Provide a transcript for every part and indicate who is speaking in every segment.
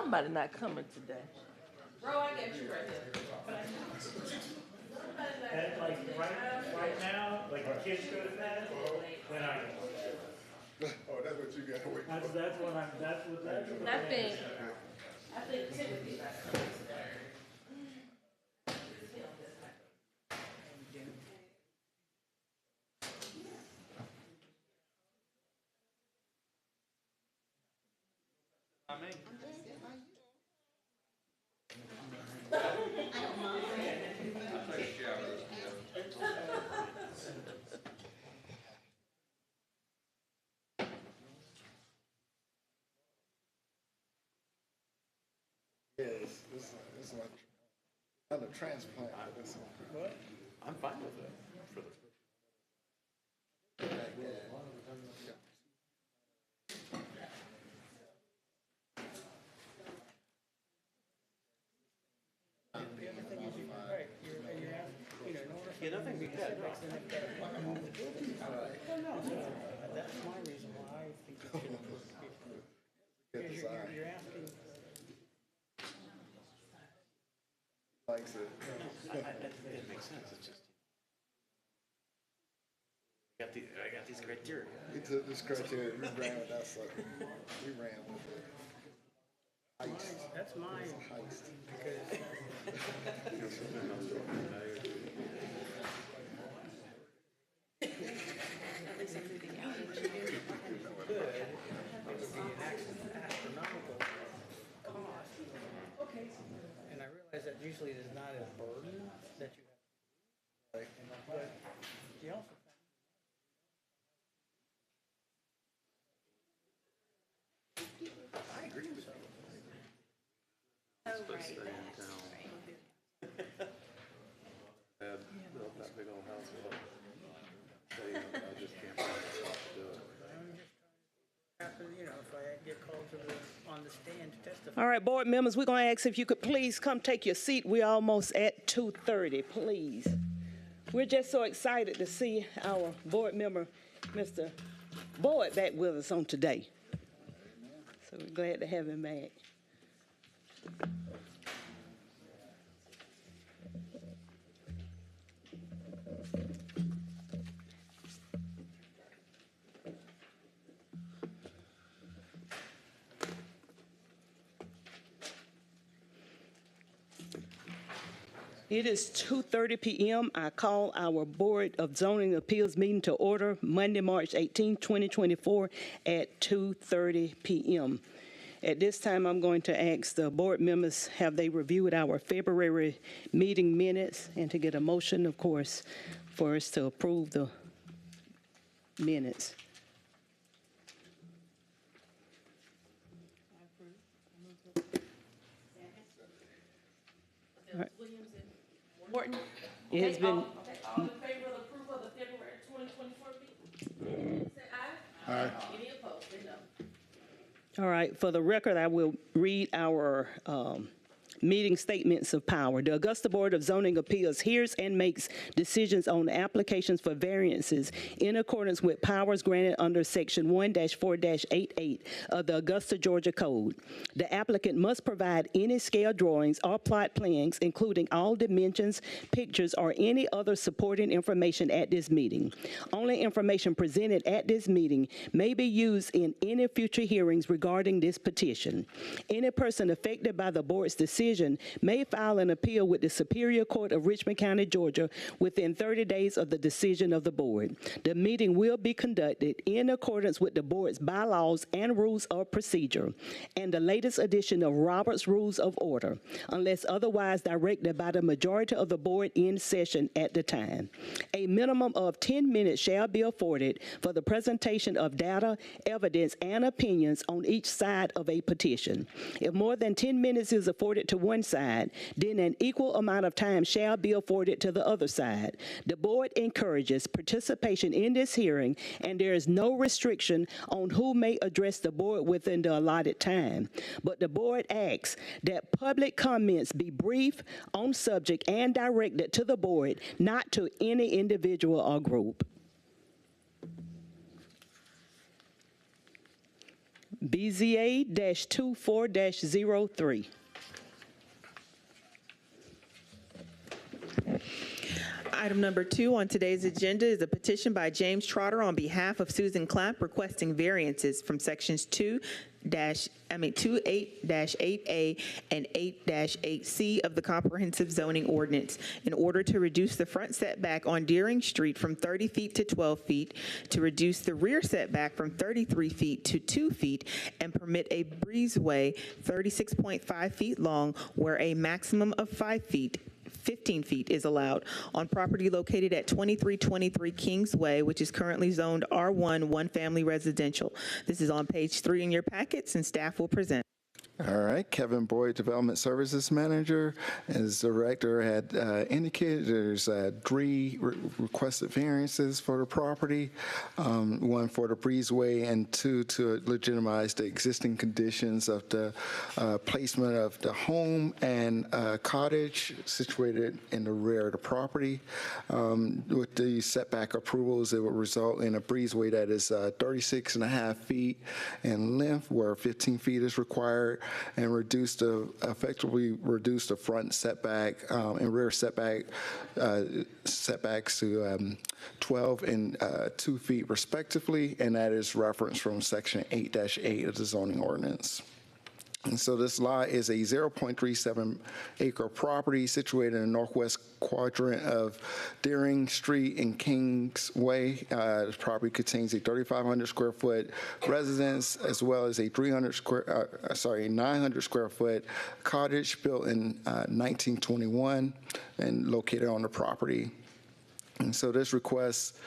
Speaker 1: Somebody not coming today.
Speaker 2: Bro, I got you right here.
Speaker 3: And like right now, like the kids go to bed, then I go.
Speaker 4: Oh, that's what you got to wait for.
Speaker 3: That's what I'm, that's what.
Speaker 2: I think Timothy's not coming today.
Speaker 4: Yes, this is like another transplant for this one. What?
Speaker 5: I'm fine with it. For the yeah, nothing we had.
Speaker 6: That's my reason why I think it should be.
Speaker 4: Good
Speaker 6: Because
Speaker 4: design.
Speaker 6: you're asking,
Speaker 4: Likes it.
Speaker 5: It makes sense. It's just I got these criteria.
Speaker 4: We took this criteria, we ran with that sucker. We ran with it. Heist.
Speaker 6: that's mine,
Speaker 4: It's a heist.
Speaker 6: because it would be an astronomical cost. And I realize that usually there's not a burden that you have. But you also.
Speaker 5: I agree with you. Supposed to stay in town. Had built that big old house. I just can't find myself to do it.
Speaker 6: After, if I get called on the stand to testify.
Speaker 1: All right, board members, we're going to ask if you could please come take your seat. We're almost at 2:30, please. We're just so excited to see our board member, Mr. Boyd, back with us on today. So we're glad to have him back. It is 2:30 p.m. I call our Board of Zoning Appeals meeting to order Monday, March 18, 2024 at 2:30 p.m. At this time, I'm going to ask the board members, have they reviewed our February meeting minutes, and to get a motion, of course, for us to approve the minutes.
Speaker 2: Williams and Morton.
Speaker 1: It has been,
Speaker 2: All in favor of approval of the February 2024 meeting? Say aye.
Speaker 4: Aye.
Speaker 2: Any opposed? Say no.
Speaker 1: all right, for the record, I will read our meeting statements of power. The Augusta Board of Zoning Appeals hears and makes decisions on applications for variances in accordance with powers granted under Section 1-4-88 of the Augusta, Georgia Code. The applicant must provide any scale drawings or plot plans, including all dimensions, pictures, or any other supporting information at this meeting. Only information presented at this meeting may be used in any future hearings regarding this petition. Any person affected by the board's decision may file an appeal with the Superior Court of Richmond County, Georgia, within 30 days of the decision of the board. The meeting will be conducted in accordance with the board's bylaws and rules of procedure and the latest edition of Robert's Rules of Order, unless otherwise directed by the majority of the board in session at the time. A minimum of 10 minutes shall be afforded for the presentation of data, evidence, and opinions on each side of a petition. If more than 10 minutes is afforded to one side, then an equal amount of time shall be afforded to the other side. The board encourages participation in this hearing, and there is no restriction on who may address the board within the allotted time. But the board asks that public comments be brief, on subject, and directed to the board, not to any individual or group. BZA-24-03.
Speaker 7: Item number 2 on today's agenda is a petition by James Trotter on behalf of Susan Clapp requesting variances from sections 28-8A and 8-8C of the Comprehensive Zoning Ordinance in order to reduce the front setback on Deering Street from 30 feet to 12 feet, to reduce the rear setback from 33 feet to 2 feet, and permit a breezeway 36.5 feet long where a maximum of 15 feet is allowed on property located at 2323 Kingsway, which is currently zoned R1, one-family residential. This is on page 3 in your packets, and staff will present.
Speaker 4: All right, Kevin Boyd, Development Services Manager. As the director had indicated, there's 3 requested variances for the property, 1 for the breezeway and 2 to legitimize the existing conditions of the placement of the home and cottage situated in the rear of the property. With the setback approvals, it will result in a breezeway that is 36.5 feet in length, where 15 feet is required, and effectively reduce the front setback and rear setbacks to 12 and 2 feet respectively, and that is referenced from section 8-8 of the zoning ordinance. And so this lot is a 0.37 acre property situated in the northwest quadrant of Deering Street and Kingsway. This property contains a 3,500 square foot residence as well as a 900 square foot cottage built in 1921 and located on the property. And so this request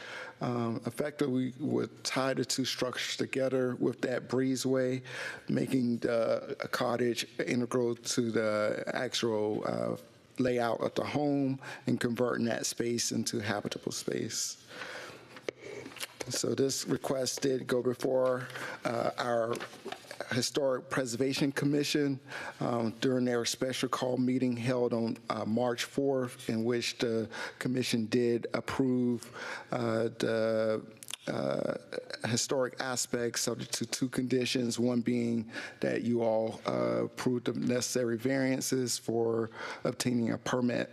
Speaker 4: effectively would tie the 2 structures together with that breezeway, making the cottage integral to the actual layout of the home and converting that space into habitable space. So this request did go before our Historic Preservation Commission during their special call meeting held on March 4th, in which the commission did approve the historic aspects subject to 2 conditions, one being that you all approved the necessary variances for obtaining a permit.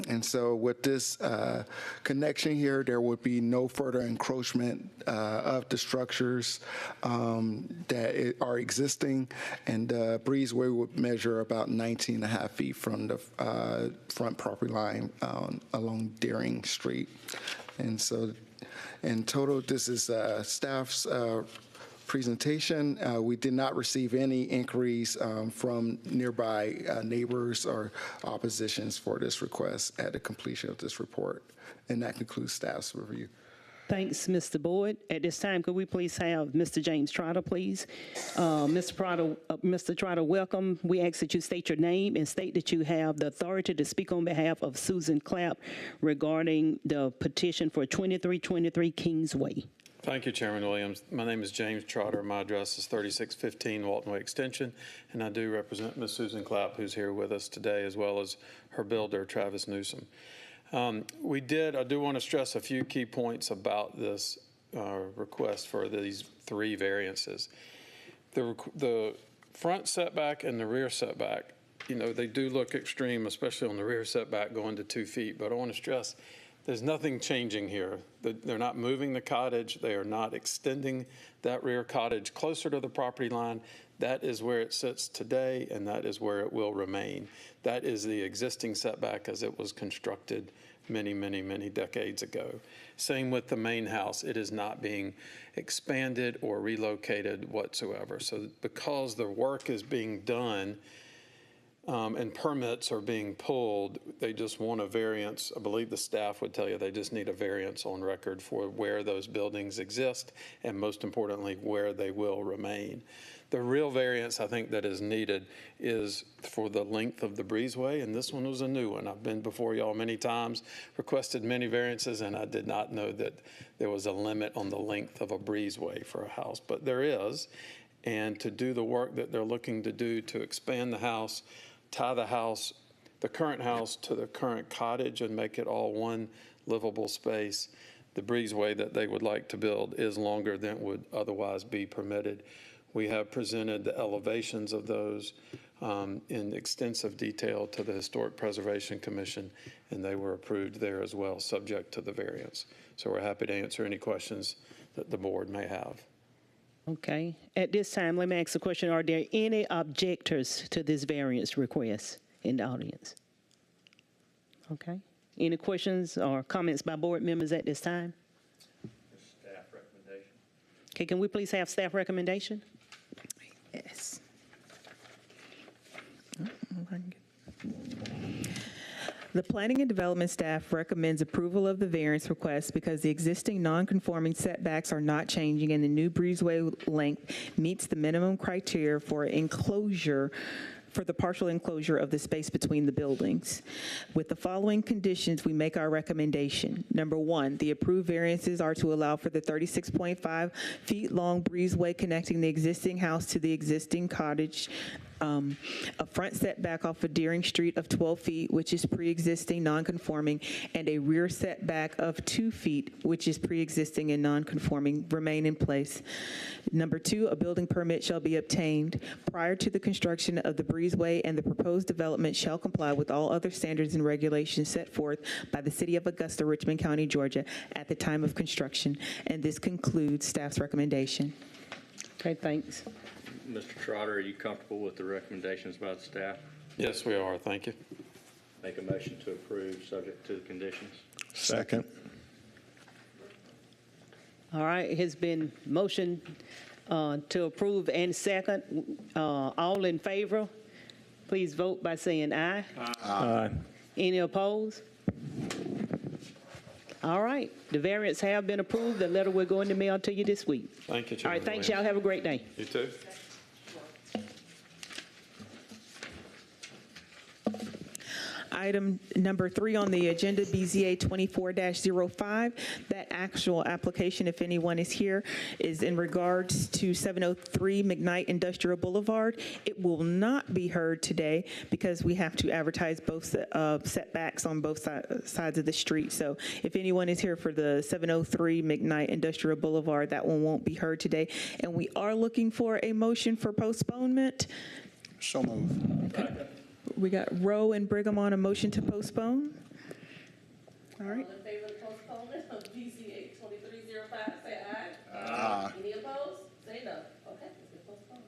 Speaker 4: And so with this connection here, there would be no further encroachment of the structures that are existing, and the breezeway would measure about 19.5 feet from the front property line along Deering Street. And so in total, this is staff's presentation. We did not receive any inquiries from nearby neighbors or oppositions for this request at the completion of this report. And that concludes staff's review.
Speaker 1: Thanks, Mr. Boyd. At this time, could we please have Mr. James Trotter, please? Mr. Trotter, welcome. We ask that you state your name and state that you have the authority to speak on behalf of Susan Clapp regarding the petition for 2323 Kingsway.
Speaker 5: Thank you, Chairman Williams. My name is James Trotter. My address is 3615 Walton Way Extension, and I do represent Ms. Susan Clapp, who's here with us today, as well as her builder, Travis Newsom. I do want to stress a few key points about this request for these 3 variances. The front setback and the rear setback, they do look extreme, especially on the rear setback going to 2 feet, but I want to stress there's nothing changing here. They're not moving the cottage. They are not extending that rear cottage closer to the property line. That is where it sits today, and that is where it will remain. That is the existing setback as it was constructed many, many, many decades ago. Same with the main house. It is not being expanded or relocated whatsoever. So because the work is being done and permits are being pulled, they just want a variance. I believe the staff would tell you they just need a variance on record for where those buildings exist, and most importantly, where they will remain. The real variance I think that is needed is for the length of the breezeway, and this one was a new one. I've been before y'all many times, requested many variances, and I did not know that there was a limit on the length of a breezeway for a house, but there is. And to do the work that they're looking to do to expand the house, tie the current house to the current cottage and make it all one livable space, the breezeway that they would like to build is longer than would otherwise be permitted. We have presented the elevations of those in extensive detail to the Historic Preservation Commission, and they were approved there as well, subject to the variance. So we're happy to answer any questions that the board may have.
Speaker 1: Okay. At this time, let me ask a question. Are there any objectors to this variance request in the audience? Okay. Any questions or comments by board members at this time?
Speaker 3: Staff recommendation.
Speaker 1: Okay, can we please have staff recommendation?
Speaker 7: Yes. The Planning and Development staff recommends approval of the variance request because the existing non-conforming setbacks are not changing and the new breezeway length meets the minimum criteria for enclosure, for the partial enclosure of the space between the buildings. With the following conditions, we make our recommendation. Number one, the approved variances are to allow for the 36.5 feet long breezeway connecting the existing house to the existing cottage, a front setback off of Deering Street of 12 feet, which is pre-existing non-conforming, and a rear setback of 2 feet, which is pre-existing and non-conforming, remain in place. Number two, a building permit shall be obtained prior to the construction of the breezeway, and the proposed development shall comply with all other standards and regulations set forth by the City of Augusta, Richmond County, Georgia, at the time of construction. And this concludes staff's recommendation.
Speaker 1: Okay, thanks.
Speaker 8: Mr. Trotter, are you comfortable with the recommendations by the staff?
Speaker 5: Yes, we are. Thank you.
Speaker 8: Make a motion to approve, subject to the conditions.
Speaker 4: Second.
Speaker 1: All right, it has been motion to approve and second. All in favor, please vote by saying aye.
Speaker 3: Aye.
Speaker 1: Any opposed? All right, the variants have been approved. The letter will go in the mail to you this week.
Speaker 5: Thank you,
Speaker 1: All
Speaker 5: Chairman
Speaker 1: right, thanks,
Speaker 5: Williams.
Speaker 1: y'all. Have a great day.
Speaker 5: You too.
Speaker 7: Item number 3 on the agenda, BZA 24-05. That actual application, if anyone is here, is in regards to 703 McKnight Industrial Boulevard. It will not be heard today because we have to advertise both setbacks on both sides of the street. So if anyone is here for the 703 McKnight Industrial Boulevard, that one won't be heard today. And we are looking for a motion for postponement.
Speaker 4: So moved.
Speaker 7: We got Rowe and Brigham on a motion to postpone. All right.
Speaker 2: All in favor of the postponement of BZA 2305, say aye.
Speaker 4: Aye.
Speaker 2: Any opposed? Say no. Okay, it's been postponed.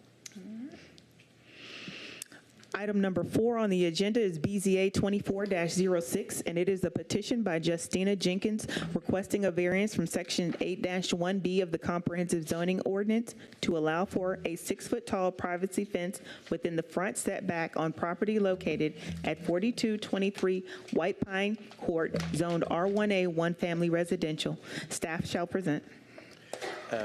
Speaker 7: Item number 4 on the agenda is BZA 24-06, and it is a petition by Justina Jenkins requesting a variance from Section 8-1B of the Comprehensive Zoning Ordinance to allow for a 6-foot-tall privacy fence within the front setback on property located at 4223 White Pine Court, zoned R1A, one-family residential. Staff shall present.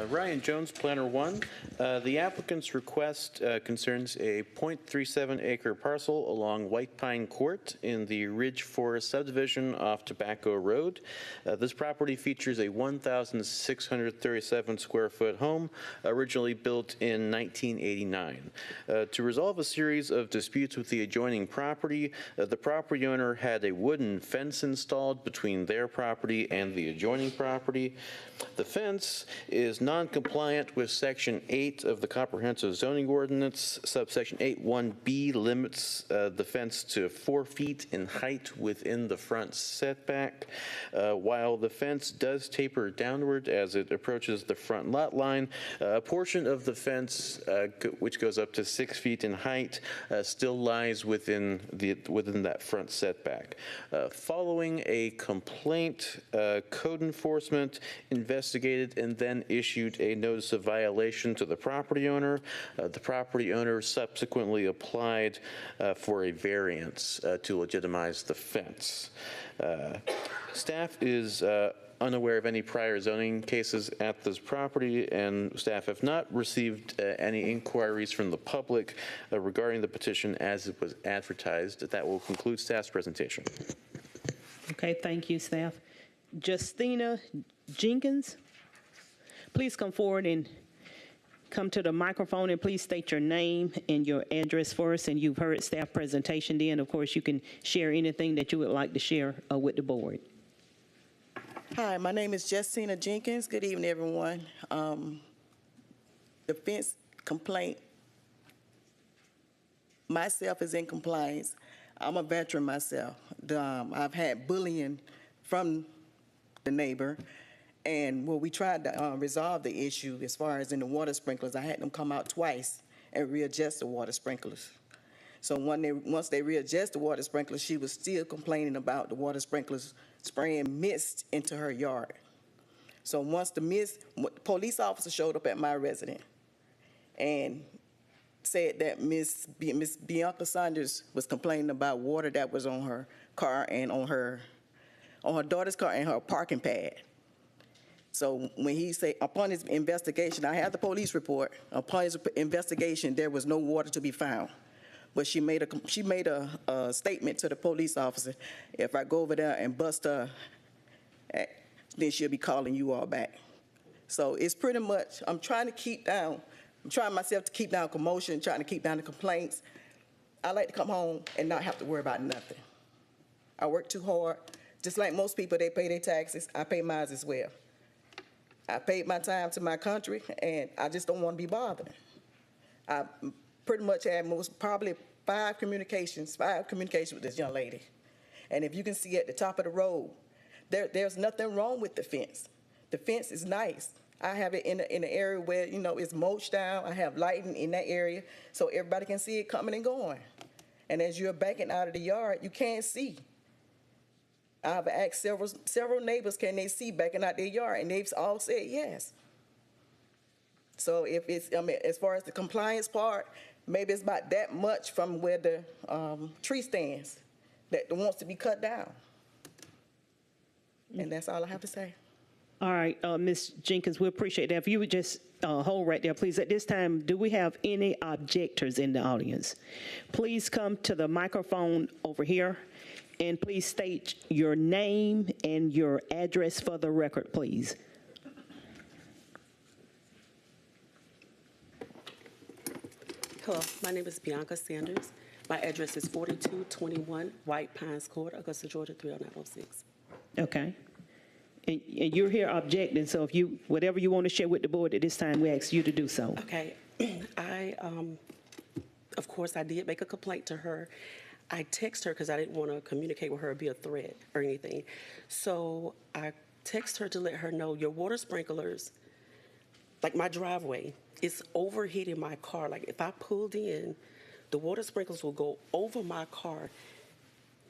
Speaker 9: Ryan Jones, Planner 1. The applicant's request concerns a .37 acre parcel along White Pine Court in the Ridge Forest subdivision off Tobacco Road. This property features a 1,637 square foot home originally built in 1989. To resolve a series of disputes with the adjoining property, the property owner had a wooden fence installed between their property and the adjoining property. The fence is non-compliant with Section 8 of the Comprehensive Zoning Ordinance. Subsection 8.1b limits the fence to 4 feet in height within the front setback. While the fence does taper downward as it approaches the front lot line, a portion of the fence, which goes up to 6 feet in height, still lies within that front setback. Following a complaint, code enforcement investigated and then issued a notice of violation to the property owner. The property owner subsequently applied for a variance to legitimize the fence. Staff is unaware of any prior zoning cases at this property, and staff have not received any inquiries from the public regarding the petition as it was advertised. That will conclude staff's presentation.
Speaker 1: Okay, thank you, staff. Justina Jenkins, please come forward and come to the microphone, and please state your name and your address for us. And you've heard staff presentation. Then, of course, you can share anything that you would like to share with the board.
Speaker 10: Hi, my name is Justina Jenkins. Good evening, everyone. The fence complaint, myself is in compliance. I'm a veteran myself. I've had bullying from the neighbor, and when we tried to resolve the issue as far as in the water sprinklers, I had them come out twice and readjust the water sprinklers. So once they readjust the water sprinklers, she was still complaining about the water sprinklers spraying mist into her yard. So once the police officer showed up at my residence and said that Miss Bianca Saunders was complaining about water that was on her car and on her daughter's car and her parking pad. So when he said, upon his investigation, I have the police report, upon his investigation, there was no water to be found. But she made a statement to the police officer, if I go over there and bust her, then she'll be calling you all back. So it's pretty much, I'm trying myself to keep down commotion, trying to keep down the complaints. I like to come home and not have to worry about nothing. I work too hard. Just like most people, they pay their taxes, I pay mine as well. I paid my time to my country, and I just don't want to be bothered. I pretty much had probably five communications with this young lady. And if you can see at the top of the road, there's nothing wrong with the fence. The fence is nice. I have it in an area where, it's mulched down. I have lighting in that area so everybody can see it coming and going. And as you're backing out of the yard, you can't see. I've asked several neighbors, can they see backing out their yard? And they've all said yes. So if it's, as far as the compliance part, maybe it's about that much from where the tree stands that wants to be cut down. And that's all I have to say.
Speaker 1: All right, Ms. Jenkins, we appreciate that. If you would just hold right there, please. At this time, do we have any objectors in the audience? Please come to the microphone over here, and please state your name and your address for the record, please.
Speaker 11: Hello, my name is Bianca Sanders. My address is 4221 White Pines Court, Augusta, Georgia, 30906.
Speaker 1: Okay. And you're here objecting, so whatever you want to share with the board at this time, we ask you to do so.
Speaker 11: Okay. Of course, I did make a complaint to her. I text her because I didn't want to communicate with her or be a threat or anything. So I text her to let her know your water sprinklers, like my driveway, it's overheating my car. Like if I pulled in, the water sprinklers will go over my car,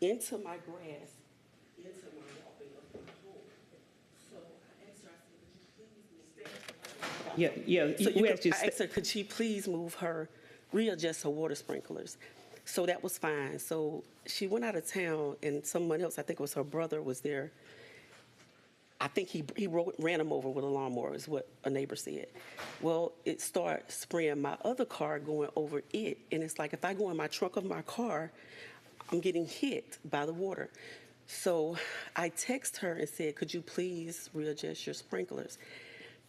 Speaker 11: into my grass, into my walkway of my home. So I asked her, I said, could you please stay? I asked her, could she please move her, readjust her water sprinklers? So that was fine. So she went out of town, and someone else, I think it was her brother, was there. I think he ran him over with a lawnmower, is what a neighbor said. Well, it started spraying my other car going over it, and it's like if I go in my trunk of my car, I'm getting hit by the water. So I text her and said, could you please readjust your sprinklers?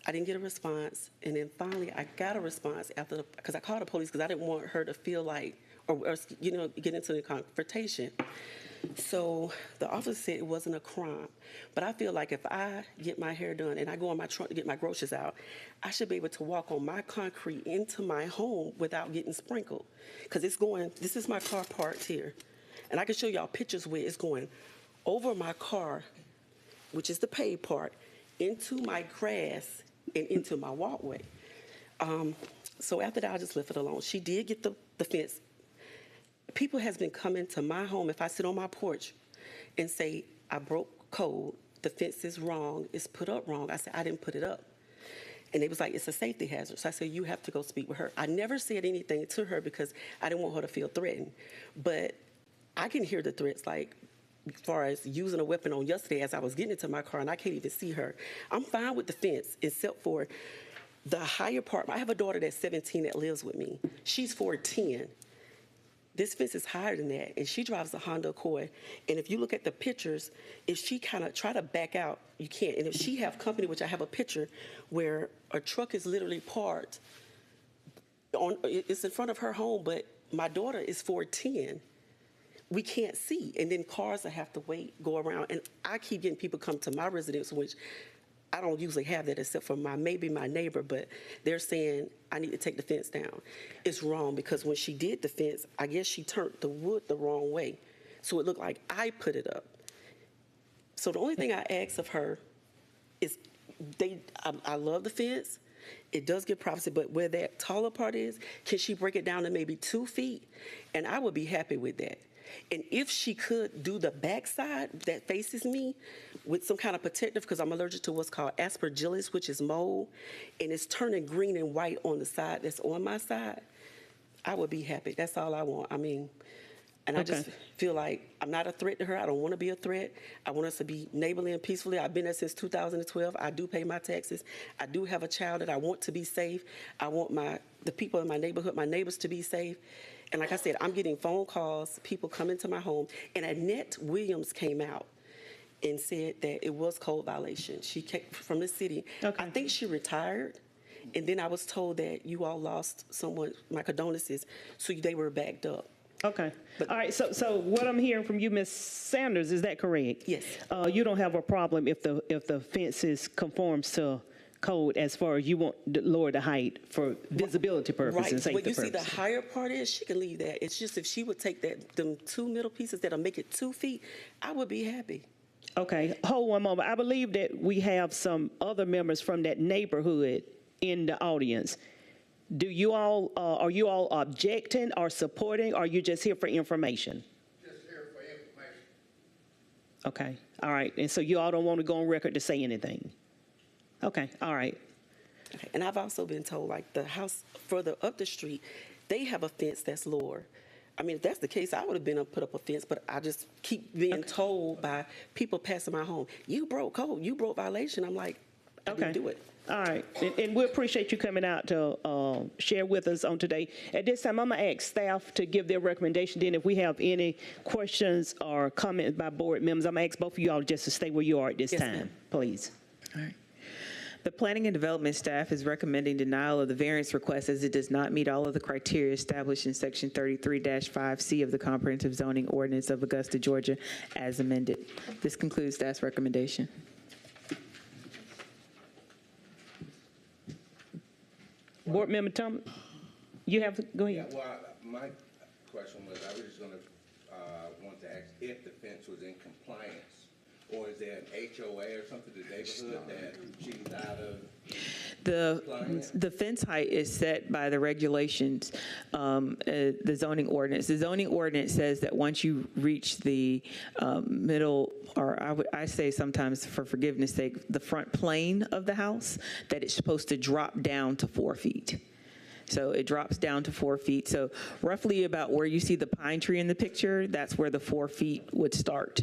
Speaker 11: I didn't get a response, and then finally I got a response because I called the police because I didn't want her to feel like, or get into the confrontation. So the officer said it wasn't a crime, but I feel like if I get my hair done and I go in my trunk to get my groceries out, I should be able to walk on my concrete into my home without getting sprinkled, because this is my car parked here, and I can show y'all pictures where it's going over my car, which is the paved part, into my grass and into my walkway. So after that, I just left it alone. She did get the fence. People has been coming to my home. If I sit on my porch and say, I broke code, the fence is wrong, it's put up wrong, I said, I didn't put it up. And they was like, it's a safety hazard. So I said, you have to go speak with her. I never said anything to her because I didn't want her to feel threatened. But I can hear the threats, like, as far as using a weapon on yesterday as I was getting into my car, and I can't even see her. I'm fine with the fence, except for the higher part. I have a daughter that's 17 that lives with me. She's 4'10". This fence is higher than that, and she drives a Honda Accord. And if you look at the pictures, if she kind of try to back out, you can't. And if she have company, which I have a picture where a truck is literally parked, it's in front of her home, but my daughter is 4'10". we can't see. And then cars that have to wait, go around. And I keep getting people come to my residence, which I don't usually have that except for maybe my neighbor, but they're saying I need to take the fence down. It's wrong because when she did the fence, I guess she turned the wood the wrong way. So it looked like I put it up. So the only thing I ask of her is I love the fence. It does give privacy, but where that taller part is, can she break it down to maybe 2 feet? And I would be happy with that. And if she could do the backside that faces me with some kind of protective, because I'm allergic to what's called aspergillus, which is mold, and it's turning green and white on the side that's on my side, I would be happy. That's all I want. I mean, and I just feel like I'm not a threat to her. I don't want to be a threat. I want us to be neighborly and peacefully. I've been there since 2012. I do pay my taxes. I do have a child that I want to be safe. I want the people in my neighborhood, my neighbors, to be safe. And like I said, I'm getting phone calls, people coming to my home. And Annette Williams came out and said that it was code violation. She came from the city. I think she retired. And then I was told that you all lost someone, my condolences, so they were backed up.
Speaker 1: Okay. All right. So what I'm hearing from you, Ms. Sanders, is that correct?
Speaker 11: Yes.
Speaker 1: You don't have a problem if the fences conforms to code as far as you want to lower the height for visibility purposes and safety purposes.
Speaker 11: What you see the higher part is, she can leave that. It's just if she would take them 2 middle pieces that'll make it 2 feet, I would be happy.
Speaker 1: Okay. Hold one moment. I believe that we have some other members from that neighborhood in the audience. Do you all, are you all objecting or supporting, or are you just here for information?
Speaker 12: Just here for information.
Speaker 1: Okay, all right. And so you all don't want to go on record to say anything? Okay, all right.
Speaker 11: Okay. And I've also been told, like, the house further up the street, they have a fence that's lower. I mean, if that's the case, I would have been put up a fence, but I just keep being told by people passing my home, you broke code, you broke violation. I'm like, I didn't do it.
Speaker 1: All right, and we appreciate you coming out to share with us on today. At this time, I'm gonna ask staff to give their recommendation. Then if we have any questions or comments by board members, I'm gonna ask both of you all just to stay where you are at this time, please.
Speaker 7: All right. The Planning and Development staff is recommending denial of the variance request as it does not meet all of the criteria established in Section 33-5C of the Comprehensive Zoning Ordinance of Augusta, Georgia, as amended. This concludes staff's recommendation.
Speaker 1: Board Member Thomas, you have, go ahead.
Speaker 12: Yeah, well, my question was, I was just gonna, want to ask if the fence was in compliance, or is there an HOA or something in the neighborhood that she's out of?
Speaker 7: The fence height is set by the regulations, the zoning ordinance. The zoning ordinance says that once you reach the middle, or I say sometimes for forgiveness sake, the front plane of the house, that it's supposed to drop down to 4 feet. So it drops down to 4 feet. So roughly about where you see the pine tree in the picture, that's where the 4 feet would start.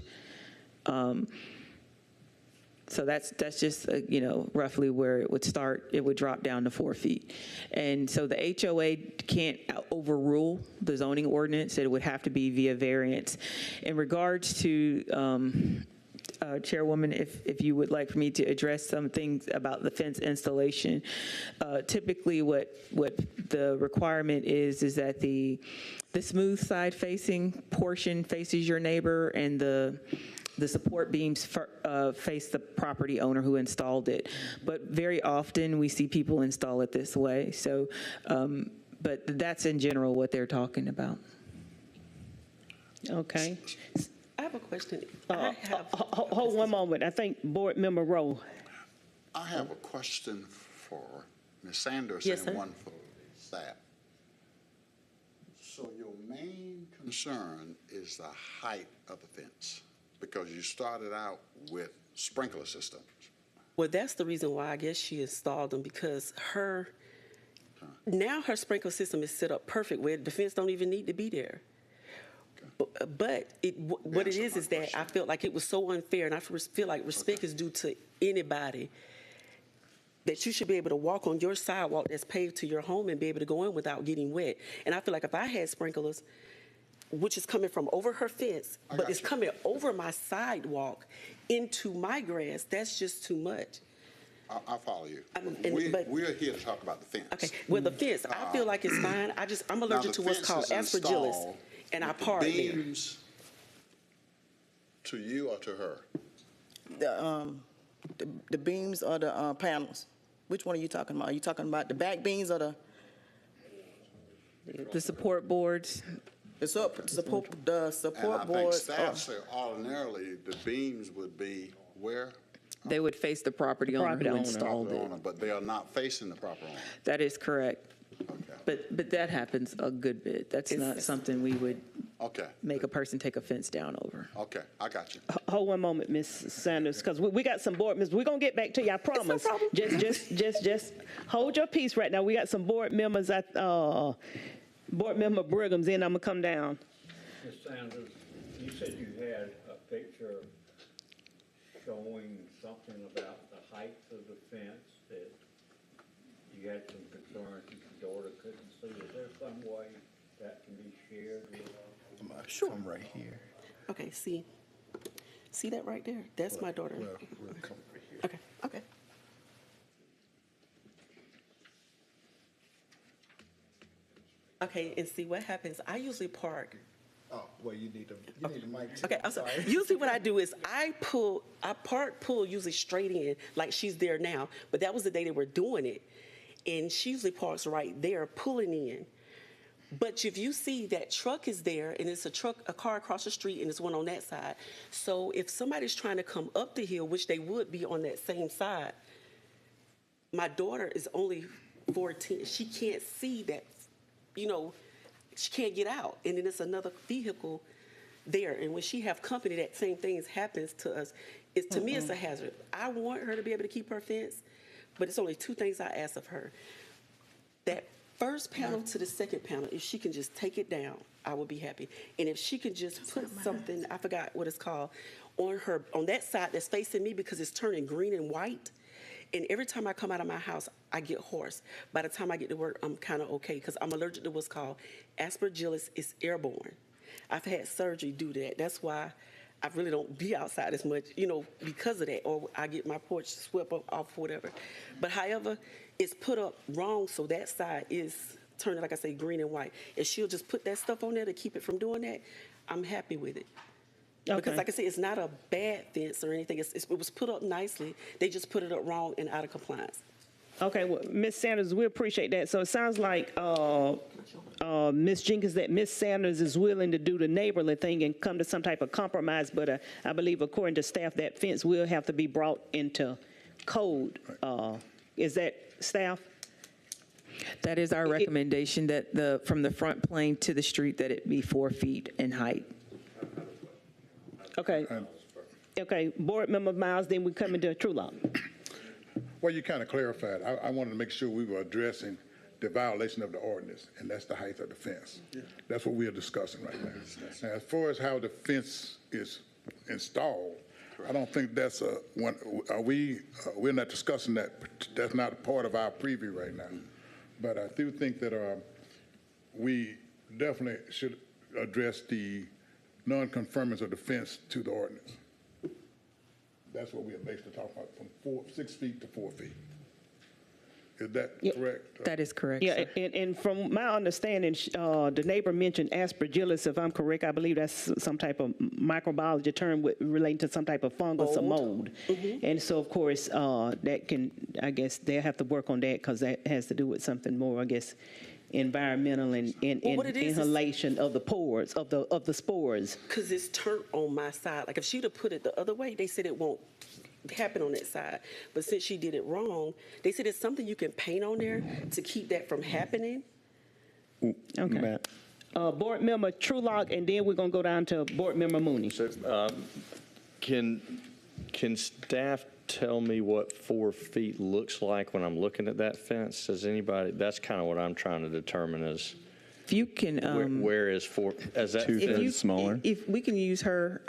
Speaker 7: So that's just, roughly where it would start. It would drop down to 4 feet. And so the HOA can't overrule the zoning ordinance. It would have to be via variance. In regards to, Chairwoman, if you would like for me to address some things about the fence installation, typically what the requirement is that the smooth side facing portion faces your neighbor, and the support beams face the property owner who installed it. But very often we see people install it this way. So, but that's in general what they're talking about.
Speaker 1: Okay.
Speaker 11: I have a question.
Speaker 1: Hold one moment. I think Board Member Rowe.
Speaker 13: I have a question for Ms. Sanders
Speaker 11: Yes,
Speaker 13: and
Speaker 11: sir.
Speaker 13: one for staff. So your main concern is the height of the fence, because you started out with sprinkler systems.
Speaker 11: Well, that's the reason why I guess she installed them, because now her sprinkler system is set up perfect where the fence don't even need to be there. But what it is that I felt like it was so unfair, and I feel like respect is due to anybody, that you should be able to walk on your sidewalk that's paved to your home and be able to go in without getting wet. And I feel like if I had sprinklers, which is coming from over her fence, but it's coming over my sidewalk into my grass, that's just too much.
Speaker 13: I follow you.
Speaker 11: We're
Speaker 13: here to talk about the fence.
Speaker 11: Okay, well, the fence, I feel like it's fine. I'm allergic to what's called aspergillus, and I park there.
Speaker 13: Beams to you or to her?
Speaker 10: The beams or the panels? Which one are you talking about? Are you talking about the back beams or the
Speaker 7: support boards.
Speaker 10: the support
Speaker 13: And I think
Speaker 10: boards?
Speaker 13: staff say ordinarily the beams would be where?
Speaker 7: They would face the property owner
Speaker 1: Property
Speaker 7: who
Speaker 1: owner.
Speaker 7: installed
Speaker 13: Property
Speaker 7: it.
Speaker 13: owner, but they are not facing the proper owner.
Speaker 7: That is correct.
Speaker 13: Okay.
Speaker 7: But that happens a good bit. That's not something we would
Speaker 13: Okay,
Speaker 7: make a person take a fence down over.
Speaker 13: okay, I got you.
Speaker 1: Hold one moment, Ms. Sanders, because we got some board members. We're going to get back to you, I promise. Just hold your peace right now. We got some board members at, Board Member Brigham's in. I'm going to come down.
Speaker 14: Ms. Sanders, you said you had a picture showing something about the height of the fence that you had some concerns that your daughter couldn't see. Is there some way that can be shared with us?
Speaker 4: Sure. Come right here.
Speaker 11: Okay, see that right there? That's my daughter.
Speaker 4: We'll come right here.
Speaker 11: Okay, okay. Okay, and see what happens, I usually park.
Speaker 4: Oh, well, you need a mic too.
Speaker 11: Okay, I'm sorry. Usually what I do is I pull usually straight in, like she's there now, but that was the day they were doing it. And she usually parks right there, pulling in. But if you see that truck is there, and it's a car across the street, and there's one on that side. So if somebody's trying to come up the hill, which they would be on that same side, my daughter is only 14. She can't see that, she can't get out. And then there's another vehicle there. And when she have company, that same thing happens to us. To me, it's a hazard. I want her to be able to keep her fence, but it's only two things I ask of her. That first panel to the second panel, if she can just take it down, I will be happy. And if she can just put something, I forgot what it's called, on that side that's facing me, because it's turning green and white. And every time I come out of my house, I get hoarse. By the time I get to work, I'm kind of okay, because I'm allergic to what's called aspergillus. It's airborne. I've had surgery due to that. That's why I really don't be outside as much, because of that, or I get my porch swept off or whatever. But however, it's put up wrong, so that side is turning, like I say, green and white. If she'll just put that stuff on there to keep it from doing that, I'm happy with it.
Speaker 1: Okay.
Speaker 11: Because like I said, it's not a bad fence or anything. It was put up nicely. They just put it up wrong and out of compliance.
Speaker 1: Okay, well, Ms. Sanders, we appreciate that. So it sounds like, Ms. Jenkins, that Ms. Sanders is willing to do the neighborly thing and come to some type of compromise, but I believe according to staff, that fence will have to be brought into code. Is that staff?
Speaker 7: That is our recommendation, that from the front plane to the street, that it be 4 feet in height.
Speaker 1: Okay. Okay, Board Member Miles, then we come into Trulock.
Speaker 15: Well, you kind of clarified. I wanted to make sure we were addressing the violation of the ordinance, and that's the height of the fence. Yeah. That's what we are discussing right now. Now, as far as how the fence is installed, I don't think that's we're not discussing that. That's not a part of our preview right now. But I do think that we definitely should address the non-conformance of the fence to the ordinance. That's what we are basically talking about, from 6 feet to 4 feet. Is that correct?
Speaker 7: That is correct,
Speaker 1: Yeah,
Speaker 7: sir.
Speaker 1: and from my understanding, the neighbor mentioned aspergillus, if I'm correct. I believe that's some type of microbiology term relating to some type of fungus or mold. And so, of course, that can, I guess, they'll have to work on that, because that has to do with something more, I guess, environmental and inhalation of the pores, of the spores.
Speaker 11: Because it's turned on my side. Like if she'd have put it the other way, they said it won't happen on that side. But since she did it wrong, they said it's something you can paint on there to keep that from happening.
Speaker 1: Okay. Board Member Trulock, and then we're going to go down to Board Member Mooney.
Speaker 8: So, can staff tell me what 4 feet looks like when I'm looking at that fence? Does anybody, that's kind of what I'm trying to determine is.
Speaker 7: If you can.
Speaker 8: Where is 4, is that fence smaller?
Speaker 7: If we can use her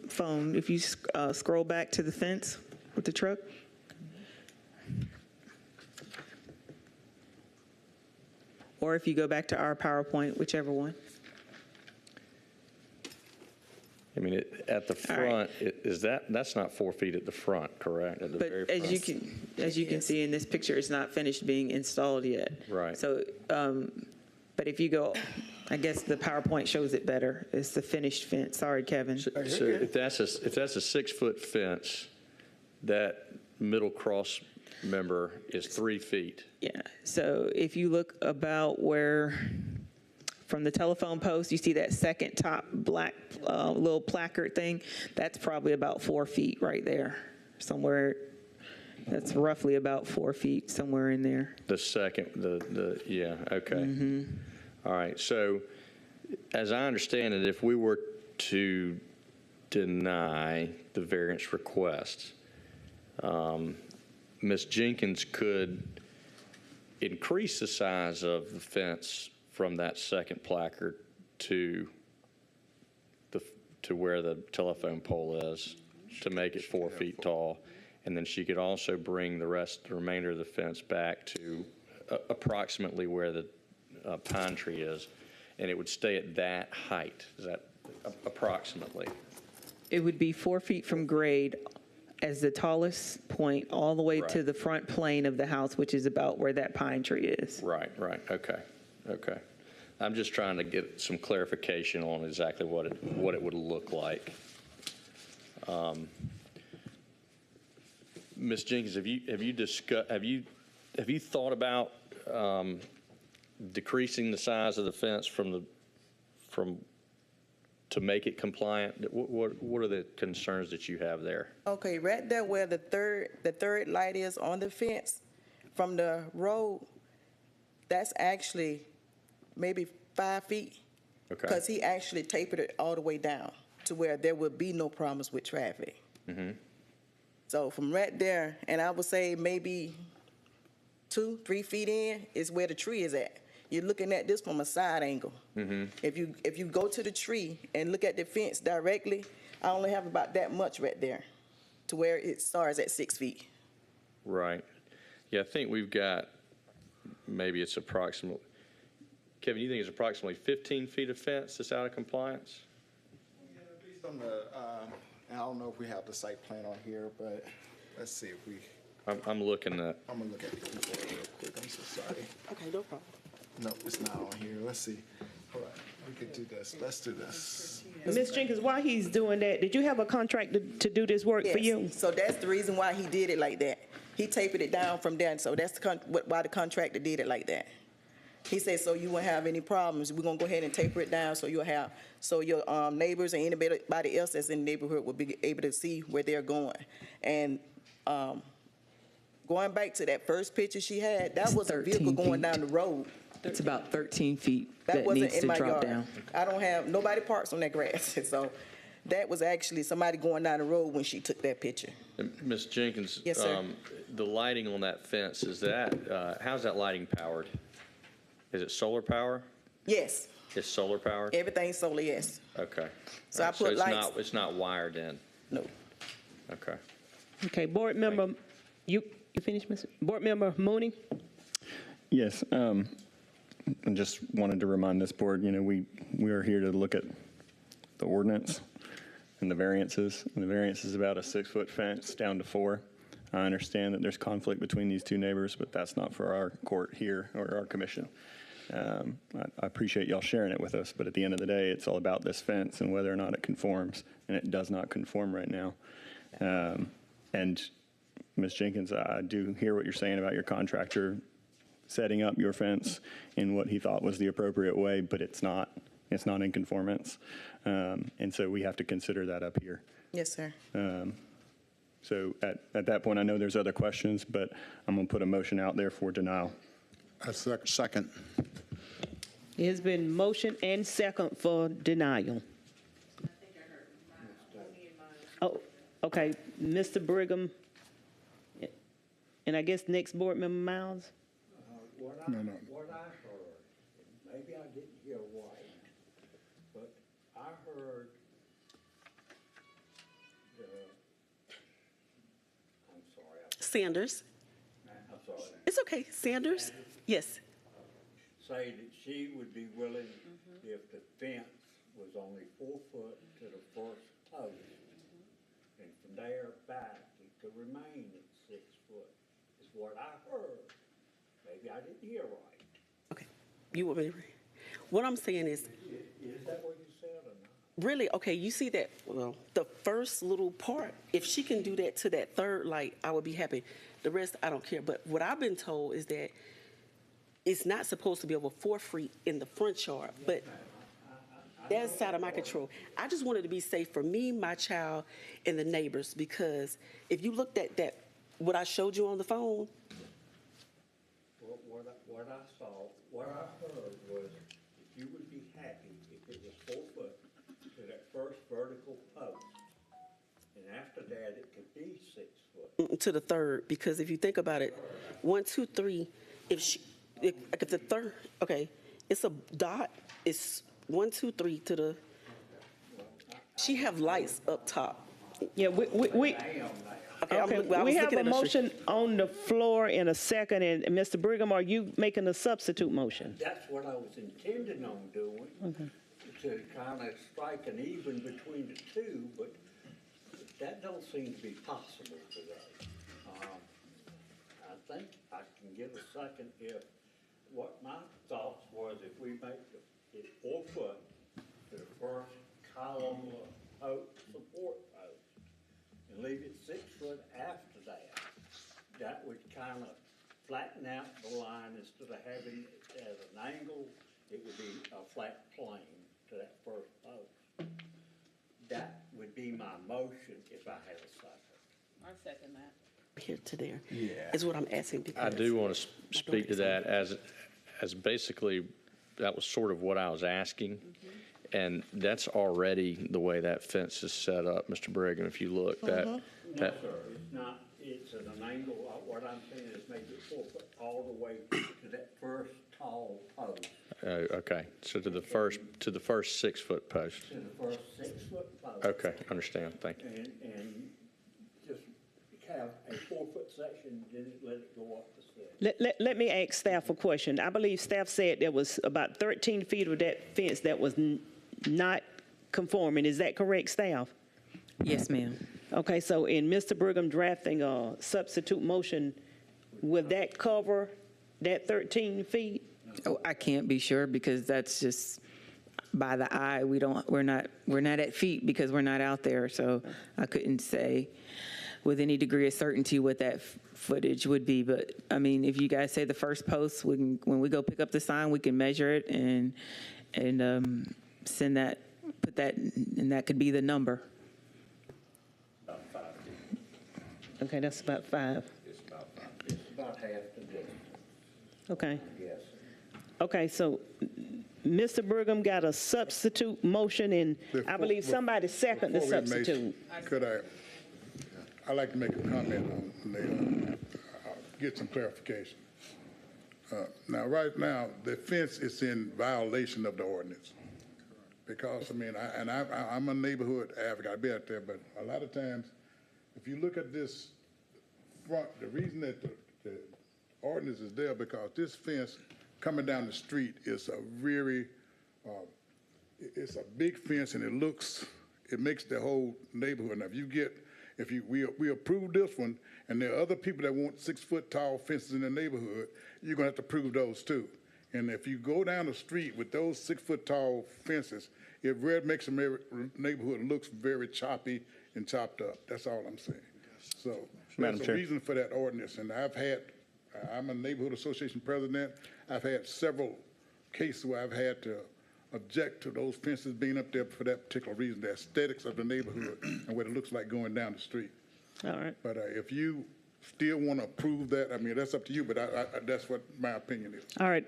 Speaker 7: phone, if you scroll back to the fence with the truck. Or if you go back to our PowerPoint, whichever one.
Speaker 8: I mean, at the front, that's not 4 feet at the front, correct? At the
Speaker 7: But
Speaker 8: very front.
Speaker 7: as you can see in this picture, it's not finished being installed yet.
Speaker 8: Right.
Speaker 7: So, but if you go I guess the PowerPoint shows it better. It's the finished fence. Sorry, Kevin.
Speaker 8: So if that's a 6-foot fence, that middle cross member is 3 feet.
Speaker 7: Yeah, so if you look about where, from the telephone post, you see that second top black little placard thing, that's probably about 4 feet right there, somewhere. That's roughly about 4 feet, somewhere in there.
Speaker 8: The second, yeah, okay. All right, so as I understand it, if we were to deny the variance request, Ms. Jenkins could increase the size of the fence from that second placard to where the telephone pole is, to make it 4 feet tall. And then she could also bring the remainder of the fence back to approximately where the pine tree is, and it would stay at that height. Is that approximately?
Speaker 7: It would be 4 feet from grade as the tallest point all the way to
Speaker 8: Right.
Speaker 7: the front plane of the house, which is about where that pine tree is.
Speaker 8: Right, okay. I'm just trying to get some clarification on exactly what it would look like. Ms. Jenkins, have you thought about decreasing the size of the fence to make it compliant? What are the concerns that you have there?
Speaker 10: Okay, right there where the third light is on the fence from the road, that's actually maybe 5 feet.
Speaker 8: Okay.
Speaker 10: Because he actually tapered it all the way down to where there would be no problems with traffic.
Speaker 8: Mm-hmm.
Speaker 10: So from right there, and I would say maybe 2-3 feet in is where the tree is at. You're looking at this from a side angle.
Speaker 8: Mm-hmm.
Speaker 10: If you go to the tree and look at the fence directly, I only have about that much right there to where it starts at 6 feet.
Speaker 8: Right. Yeah, I think we've got, maybe it's approximately, Kevin, you think it's approximately 15 feet of fence that's out of compliance?
Speaker 4: Based on the, and I don't know if we have the site plan on here, but let's see if we,
Speaker 8: I'm looking at,
Speaker 4: I'm gonna look at the report real quick. I'm so sorry.
Speaker 11: Okay, no problem.
Speaker 4: No, it's not on here. Let's see. Hold on. We could do this. Let's do this.
Speaker 1: Ms. Jenkins, while he's doing that, did you have a contract to do this work for you?
Speaker 10: So that's the reason why he did it like that. He tapered it down from there, so that's why the contractor did it like that. He said, so you won't have any problems. We're gonna go ahead and taper it down so your neighbors and anybody else that's in the neighborhood will be able to see where they're going. And going back to that first picture she had, that was a vehicle going down the road.
Speaker 7: It's about 13 feet
Speaker 10: That
Speaker 7: that
Speaker 10: wasn't
Speaker 7: needs
Speaker 10: in
Speaker 7: to
Speaker 10: my
Speaker 7: drop
Speaker 10: yard.
Speaker 7: down.
Speaker 10: I don't have, nobody parks on that grass. So that was actually somebody going down the road when she took that picture.
Speaker 8: Ms. Jenkins.
Speaker 10: Yes, sir.
Speaker 8: The lighting on that fence, is that, how's that lighting powered? Is it solar power?
Speaker 10: Yes,
Speaker 8: It's solar powered?
Speaker 10: everything's solar, yes.
Speaker 8: Okay.
Speaker 10: So I
Speaker 8: All right,
Speaker 10: put
Speaker 8: it's
Speaker 10: lights-
Speaker 8: It's not wired in?
Speaker 10: No.
Speaker 8: Okay.
Speaker 1: Okay, board member, you finished, Mr. Board Member Mooney?
Speaker 16: Yes, I just wanted to remind this board, we are here to look at the ordinance and the variances. And the variance is about a 6-foot fence down to 4. I understand that there's conflict between these two neighbors, but that's not for our court here or our commission. I appreciate y'all sharing it with us, but at the end of the day, it's all about this fence and whether or not it conforms, and it does not conform right now. And Ms. Jenkins, I do hear what you're saying about your contractor setting up your fence in what he thought was the appropriate way, but it's not in conformance. And so we have to consider that up here.
Speaker 10: Yes, sir.
Speaker 16: So at that point, I know there's other questions, but I'm going to put a motion out there for denial.
Speaker 13: Second.
Speaker 1: It has been motion and second for denial. Oh, okay, Mr. Brigham, and I guess next board member Miles?
Speaker 14: What I heard, maybe I didn't hear right, but I heard I'm sorry.
Speaker 11: Sanders.
Speaker 14: I'm sorry.
Speaker 11: It's okay. Sanders? Yes.
Speaker 14: Say that she would be willing if the fence was only 4 foot to the first post. And from there back, it could remain at 6 foot, is what I heard. Maybe I didn't hear right.
Speaker 11: Okay. You want me to read? What I'm saying is,
Speaker 14: Is that what you said or not?
Speaker 11: really, okay, you see that, well, the first little part, if she can do that to that third light, I would be happy. The rest, I don't care. But what I've been told is that it's not supposed to be over 4 feet in the front yard, but that's out of my control. I just wanted to be safe for me, my child, and the neighbors, because if you looked at that, what I showed you on the phone,
Speaker 14: What I saw, what I heard was if you would be happy if it was 4 foot to that first vertical post. And after that, it could be 6 foot.
Speaker 11: to the third, because if you think about it, 1, 2, 3, if the third, okay, it's a dot, it's 1, 2, 3 to the, she have lights up top.
Speaker 1: Yeah, okay, we have a motion on the floor in a second, and Mr. Brigham, are you making a substitute motion?
Speaker 14: That's what I was intending on doing, to kind of strike an even between the two, but that don't seem to be possible today. I think I can give a second if, what my thoughts was, if we make it 4 foot to the first column of support post, and leave it 6 foot after that, that would kind of flatten out the line. Instead of having it at an angle, it would be a flat plane to that first post. That would be my motion if I had a second.
Speaker 2: I second that.
Speaker 11: Here to there, is what I'm asking, because.
Speaker 8: I do want to speak to that as basically, that was sort of what I was asking. And that's already the way that fence is set up, Mr. Brigham, if you look,
Speaker 14: No, sir, it's not, it's at an angle. What I'm saying is make it 4 foot all the way to that first tall post.
Speaker 8: Okay, so to the first 6 foot post.
Speaker 14: To the first 6 foot post.
Speaker 8: Okay, understand, thank you.
Speaker 14: And just have a 4 foot section, then let it go up the 6.
Speaker 1: Let me ask staff a question. I believe staff said there was about 13 feet of that fence that was not conforming. Is that correct, staff?
Speaker 7: Yes, ma'am.
Speaker 1: Okay, so in Mr. Brigham drafting a substitute motion, would that cover that 13 feet?
Speaker 7: Oh, I can't be sure because that's just by the eye. We're not at feet because we're not out there. So I couldn't say with any degree of certainty what that footage would be. But I mean, if you guys say the first post, when we go pick up the sign, we can measure it and send that, put that, and that could be the number.
Speaker 14: About 5 feet.
Speaker 1: Okay, that's about 5.
Speaker 14: It's about half the distance,
Speaker 1: Okay.
Speaker 14: yes.
Speaker 1: Okay, so Mr. Brigham got a substitute motion, and I believe somebody seconded the
Speaker 15: Before we make-
Speaker 1: substitute.
Speaker 15: I'd like to make a comment on the, get some clarification. Now, right now, the fence is in violation of the ordinance. Because, I mean, I'm a neighborhood advocate, I've been out there, but a lot of times, if you look at this front, the reason that the ordinance is there, because this fence coming down the street is a very, it's a big fence, and it makes the whole neighborhood. Now, we approve this one, and there are other people that want 6 foot tall fences in the neighborhood, you're gonna have to approve those too. And if you go down the street with those 6 foot tall fences, it really makes the neighborhood looks very choppy and chopped up. That's all I'm saying. So
Speaker 16: Madam
Speaker 15: there's a
Speaker 16: Chair.
Speaker 15: reason for that ordinance, and I'm a neighborhood association president. I've had several cases where I've had to object to those fences being up there for that particular reason, the aesthetics of the neighborhood and what it looks like going down the street.
Speaker 1: All right.
Speaker 15: But if you still want to approve that, I mean, that's up to you, but that's what my opinion is.
Speaker 1: All right,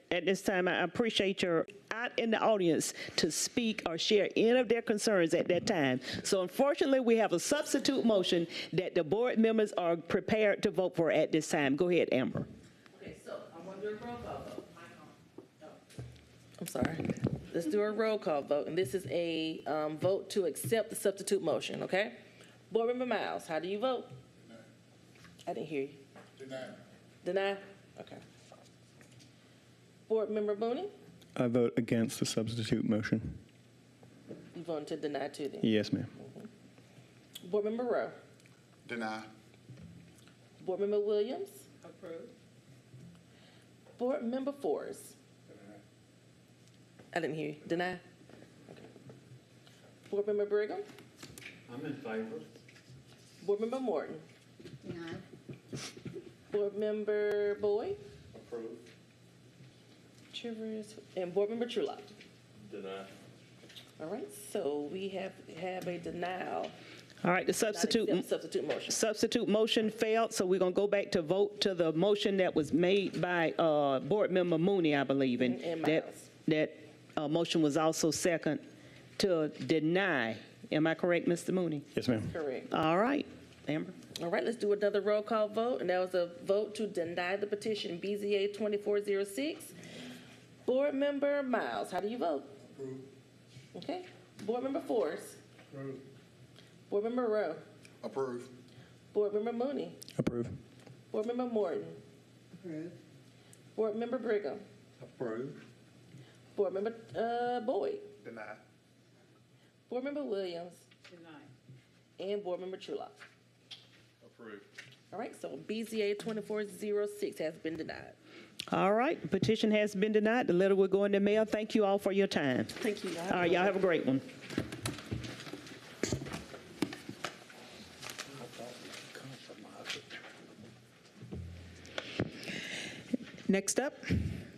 Speaker 1: at this time, I appreciate your out in the audience to speak or share any of their concerns at that time. So unfortunately, we have a substitute motion that the board members are prepared to vote for at this time. Go ahead, Amber.
Speaker 2: Okay, so I'm gonna do a roll call vote. I'm sorry. Let's do a roll call vote, and this is a vote to accept the substitute motion, okay? Board Member Miles, how do you vote? I didn't hear you.
Speaker 15: Deny.
Speaker 2: Deny? Okay. Board Member Booney,
Speaker 16: I vote against the substitute motion.
Speaker 2: you voted to deny too then?
Speaker 16: Yes, ma'am.
Speaker 2: Board Member Rowe,
Speaker 13: Deny.
Speaker 2: Board Member Williams? Approved. Board Member Forrest? I didn't hear you. Deny? Okay. Board Member Brigham?
Speaker 14: I'm in favor.
Speaker 2: Board Member Morton? Board Member Boyd?
Speaker 8: Approve.
Speaker 2: Chivers, and Board Member Trulock.
Speaker 8: Deny.
Speaker 2: All right, so we have a denial.
Speaker 1: All right, the substitute
Speaker 2: motion.
Speaker 1: Substitute motion failed, so we're going to go back to vote to the motion that was made by Board Member Mooney, I believe. And that motion was also second to deny. Am I correct, Mr. Mooney?
Speaker 16: Yes, ma'am.
Speaker 2: Correct.
Speaker 1: All right, Amber.
Speaker 2: All right, let's do another roll call vote, and that was a vote to deny the petition BZA 2406. Board Member Miles, how do you vote?
Speaker 13: Approve.
Speaker 2: Okay. Board Member Forrest?
Speaker 13: Approve.
Speaker 2: Board Member Rowe?
Speaker 13: Approve.
Speaker 2: Board Member Mooney?
Speaker 16: Approve.
Speaker 2: Board Member Morton?
Speaker 11: Approve.
Speaker 2: Board Member Brigham?
Speaker 14: Approve.
Speaker 2: Board Member Boyd?
Speaker 13: Deny.
Speaker 2: Board Member Williams?
Speaker 11: Deny.
Speaker 2: And Board Member Trulock.
Speaker 8: Approve.
Speaker 2: All right, so BZA 2406 has been denied.
Speaker 1: All right, the petition has been denied. The letter will go in the mail. Thank you all for your time.
Speaker 11: Thank you.
Speaker 1: All right, y'all have a great one.
Speaker 7: Next up,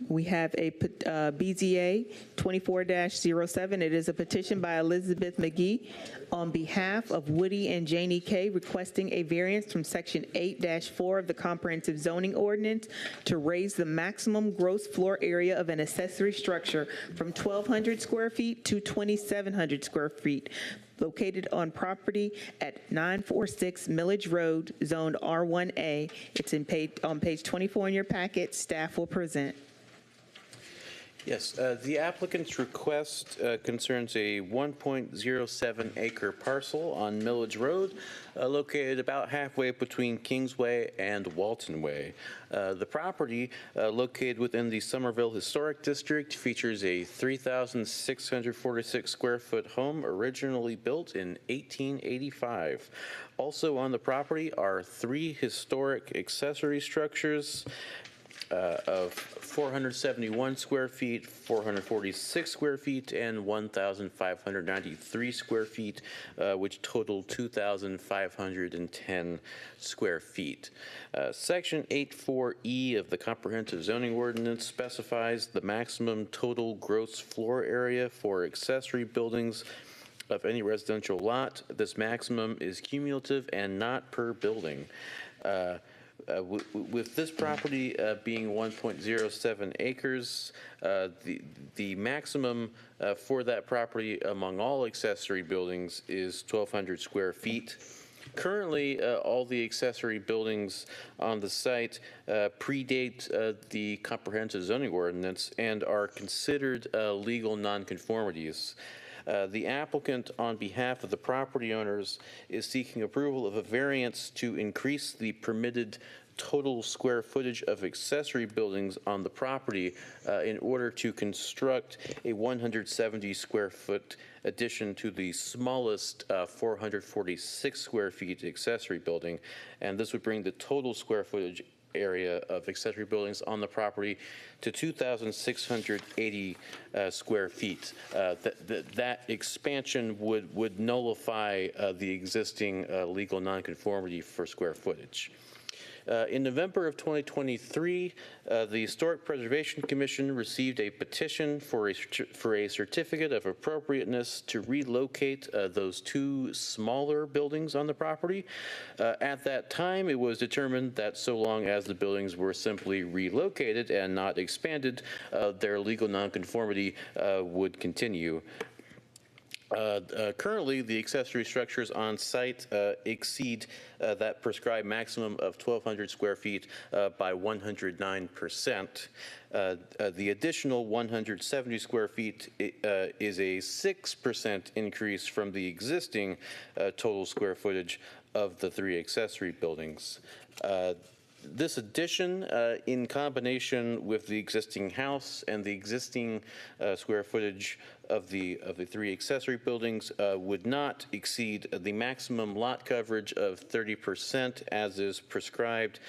Speaker 7: we have a BZA 24-07. It is a petition by Elizabeth McGee on behalf of Woody and Janie K. requesting a variance from Section 8-4 of the Comprehensive Zoning Ordinance to raise the maximum gross floor area of an accessory structure from 1,200 square feet to 2,700 square feet, located on property at 946 Millage Road, zoned R1A. It's on page 24 in your packet. Staff will present.
Speaker 9: Yes, the applicant's request concerns a 1.07 acre parcel on Millage Road, located about halfway between Kingsway and Walton Way. The property, located within the Somerville Historic District, features a 3,646 square foot home originally built in 1885. Also on the property are 3 historic accessory structures of 471 square feet, 446 square feet, and 1,593 square feet, which total 2,510 square feet. Section 8.4E of the Comprehensive Zoning Ordinance specifies the maximum total gross floor area for accessory buildings of any residential lot. This maximum is cumulative and not per building. With this property being 1.07 acres, the maximum for that property among all accessory buildings is 1,200 square feet. Currently, all the accessory buildings on the site predate the Comprehensive Zoning Ordinance and are considered legal nonconformities. The applicant, on behalf of the property owners, is seeking approval of a variance to increase the permitted total square footage of accessory buildings on the property in order to construct a 170 square foot addition to the smallest 446 square feet accessory building. And this would bring the total square footage area of accessory buildings on the property to 2,680 square feet. That expansion would nullify the existing legal nonconformity for square footage. In November of 2023, the Historic Preservation Commission received a petition for a certificate of appropriateness to relocate those 2 smaller buildings on the property. At that time, it was determined that so long as the buildings were simply relocated and not expanded, their legal nonconformity would continue. Currently, the accessory structures on site exceed that prescribed maximum of 1,200 square feet by 109%. The additional 170 square feet is a 6% increase from the existing total square footage of the 3 accessory buildings. This addition, in combination with the existing house and the existing square footage of the 3 accessory buildings, would not exceed the maximum lot coverage of 30% as is prescribed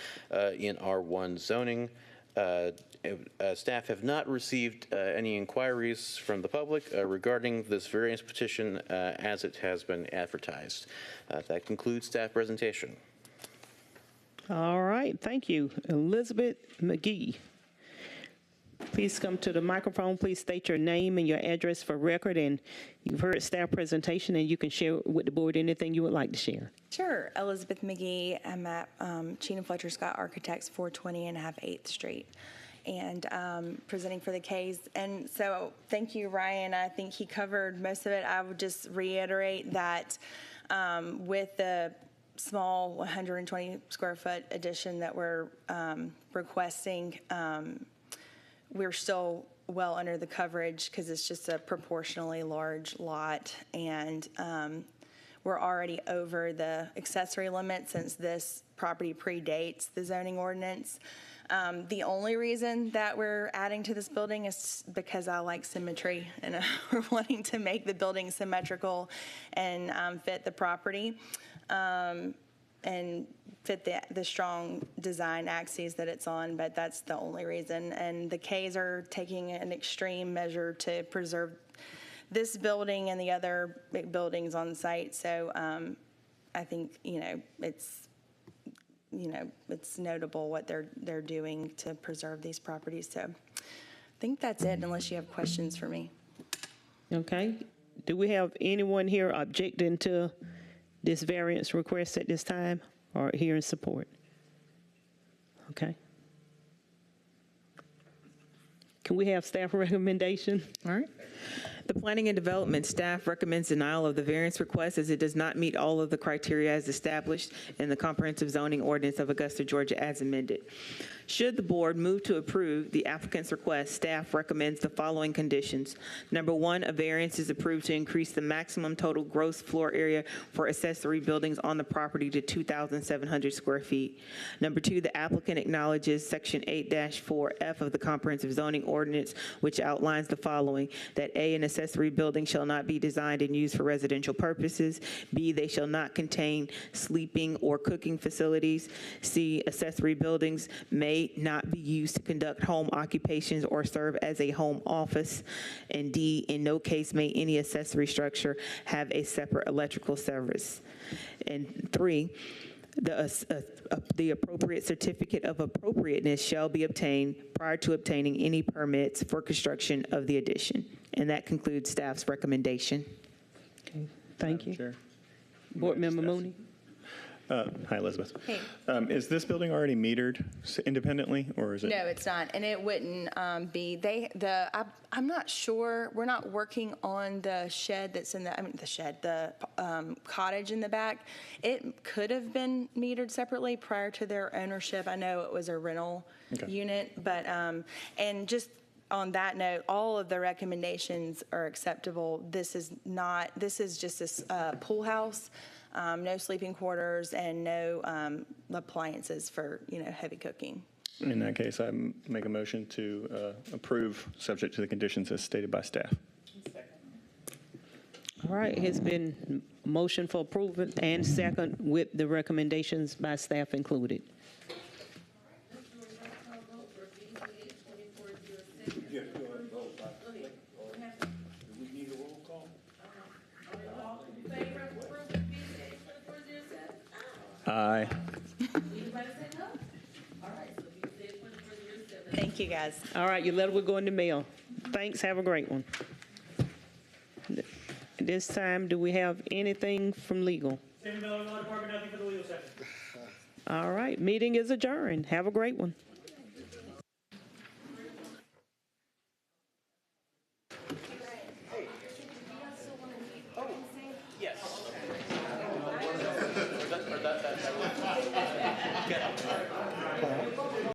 Speaker 9: in R1 zoning. Staff have not received any inquiries from the public regarding this variance petition as it has been advertised. That concludes staff presentation.
Speaker 1: All right, thank you. Elizabeth McGee. Please come to the microphone. Please state your name and your address for record. And you've heard staff presentation, and you can share with the board anything you would like to share.
Speaker 17: Sure. Elizabeth McGee. I'm at Sheena Fletcher Scott Architects, 420 and a half 8th Street, and presenting for the K's. And so thank you, Ryan. I think he covered most of it. I would just reiterate that with the small 120 square foot addition that we're requesting, we're still well under the coverage because it's just a proportionally large lot, and we're already over the accessory limit since this property predates the zoning ordinance. The only reason that we're adding to this building is because I like symmetry, and we're wanting to make the building symmetrical and fit the property. And fit the strong design axes that it's on, but that's the only reason. And the Ks are taking an extreme measure to preserve this building and the other big buildings on site. So I think, it's notable what they're doing to preserve these properties. So I think that's it, unless you have questions for me.
Speaker 1: Okay. Do we have anyone here objecting to this variance request at this time, or here in support? Okay. Can we have staff recommendation?
Speaker 7: All right. The Planning and Development staff recommends denial of the variance request as it does not meet all of the criteria as established in the Comprehensive Zoning Ordinance of Augusta, Georgia as amended. Should the board move to approve the applicant's request, staff recommends the following conditions. Number one, a variance is approved to increase the maximum total gross floor area for accessory buildings on the property to 2,700 square feet. Number two, the applicant acknowledges Section 8-4F of the Comprehensive Zoning Ordinance, which outlines the following: that A, an accessory building shall not be designed and used for residential purposes. B, they shall not contain sleeping or cooking facilities. C, accessory buildings may not be used to conduct home occupations or serve as a home office. And D, in no case may any accessory structure have a separate electrical service. And 3, the appropriate certificate of appropriateness shall be obtained prior to obtaining any permits for construction of the addition. And that concludes staff's recommendation.
Speaker 1: Okay, thank you.
Speaker 16: Chair.
Speaker 1: Board Member Mooney.
Speaker 16: Hi, Elizabeth.
Speaker 17: Hey.
Speaker 16: Is this building already metered independently, or is it?
Speaker 17: No, it's not, and it wouldn't be. I'm not sure. We're not working on the shed that's in the cottage in the back. It could have been metered separately prior to their ownership. I know it was a rental unit, but and just on that note, all of the recommendations are acceptable. This is just a pool house. No sleeping quarters and no appliances for heavy cooking.
Speaker 16: In that case, I make a motion to approve, subject to the conditions as stated by staff.
Speaker 1: All right, it has been motion for approval and second with the recommendations by staff included.
Speaker 16: Aye.
Speaker 17: Thank you, guys.
Speaker 1: All right, your letter will go in the mail. Thanks, have a great one. This time, do we have anything from legal?
Speaker 3: Same Miller Law Department, nothing for the legal section.
Speaker 1: All right, meeting is adjourned. Have a great one.